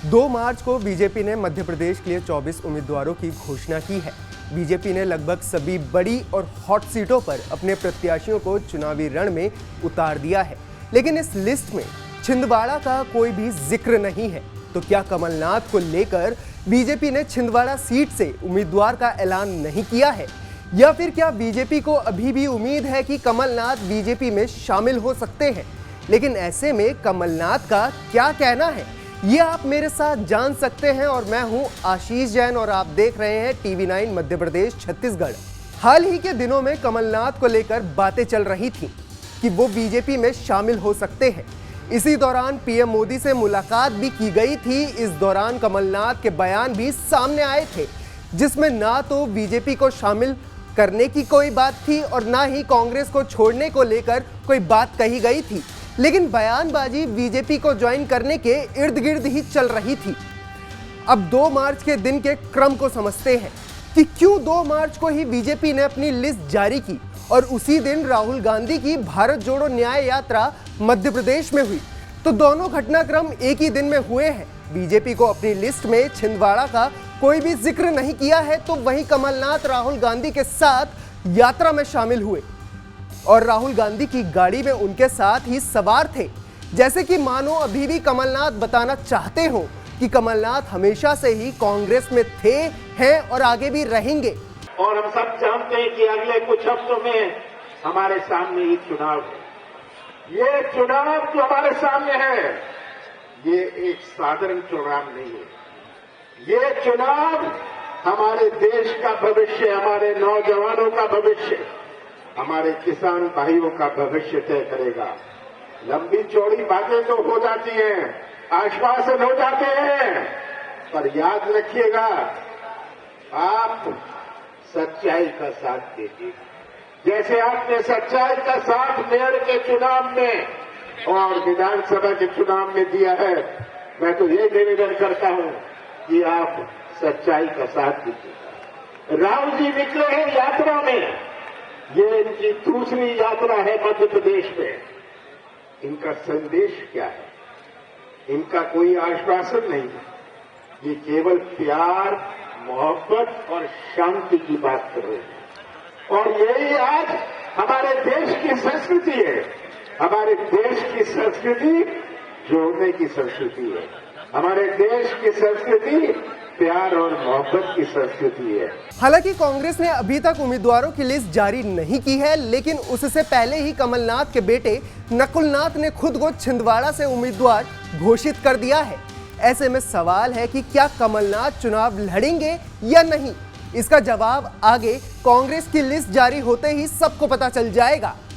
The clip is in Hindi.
2 मार्च को बीजेपी ने मध्य प्रदेश के लिए 24 उम्मीदवारों की घोषणा की है। बीजेपी ने लगभग सभी बड़ी और हॉट सीटों पर अपने प्रत्याशियों को चुनावी रण में उतार दिया है, लेकिन इस लिस्ट में छिंदवाड़ा का कोई भी जिक्र नहीं है। तो क्या कमलनाथ को लेकर बीजेपी ने छिंदवाड़ा सीट से उम्मीदवार का ऐलान नहीं किया है, या फिर क्या बीजेपी को अभी भी उम्मीद है कि कमलनाथ बीजेपी में शामिल हो सकते हैं? लेकिन ऐसे में कमलनाथ का क्या कहना है, ये आप मेरे साथ जान सकते हैं। और मैं हूं आशीष जैन और आप देख रहे हैं TV9 मध्य प्रदेश छत्तीसगढ़। हाल ही के दिनों में कमलनाथ को लेकर बातें चल रही थी कि वो बीजेपी में शामिल हो सकते हैं। इसी दौरान पीएम मोदी से मुलाकात भी की गई थी। इस दौरान कमलनाथ के बयान भी सामने आए थे, जिसमें ना तो बीजेपी को शामिल करने की कोई बात थी और ना ही कांग्रेस को छोड़ने को लेकर कोई बात कही गई थी, लेकिन बयानबाजी बीजेपी को ज्वाइन करने के इर्द गिर्द ही चल रही थी। अब 2 मार्च के दिन के क्रम को समझते हैं कि क्यों 2 मार्च को ही बीजेपी ने अपनी लिस्ट जारी की और उसी दिन राहुल गांधी की भारत जोड़ो न्याय यात्रा मध्य प्रदेश में हुई। तो दोनों घटनाक्रम एक ही दिन में हुए हैं। बीजेपी को अपनी लिस्ट में छिंदवाड़ा का कोई भी जिक्र नहीं किया है, तो वहीं कमलनाथ राहुल गांधी के साथ यात्रा में शामिल हुए और राहुल गांधी की गाड़ी में उनके साथ ही सवार थे, जैसे कि मानो अभी भी कमलनाथ बताना चाहते हो कि कमलनाथ हमेशा से ही कांग्रेस में थे, हैं और आगे भी रहेंगे। और हम सब जानते हैं कि अगले कुछ हफ्तों में हमारे सामने ये चुनाव है। ये चुनाव जो हमारे सामने है, ये एक साधारण चुनाव नहीं है। ये चुनाव हमारे देश का भविष्य, हमारे नौजवानों का भविष्य, हमारे किसान भाइयों का भविष्य तय करेगा। लंबी चौड़ी बातें तो हो जाती हैं, आश्वासन हो जाते हैं, पर याद रखिएगा, आप सच्चाई का साथ दीजिए। जैसे आपने सच्चाई का साथ मेयर के चुनाव में और विधानसभा के चुनाव में दिया है, मैं तो ये निवेदन करता हूं कि आप सच्चाई का साथ दीजिए। राहुल जी निकले हैं यात्रा में, ये इनकी दूसरी यात्रा है मध्य प्रदेश में। इनका संदेश क्या है? इनका कोई आश्वासन नहीं है, ये केवल प्यार, मोहब्बत और शांति की बात कर रहे हैं। और यही आज हमारे देश की संस्कृति है। हमारे देश की संस्कृति जोड़ने की संस्कृति है। हमारे देश की संस्कृति प्यार और मोहब्बत की संस्कृति है। हालांकि कांग्रेस ने अभी तक उम्मीदवारों की लिस्ट जारी नहीं की है, लेकिन उससे पहले ही कमलनाथ के बेटे नकुलनाथ ने खुद को छिंदवाड़ा से उम्मीदवार घोषित कर दिया है। ऐसे में सवाल है कि क्या कमलनाथ चुनाव लड़ेंगे या नहीं? इसका जवाब आगे कांग्रेस की लिस्ट जारी होते ही सबको पता चल जाएगा।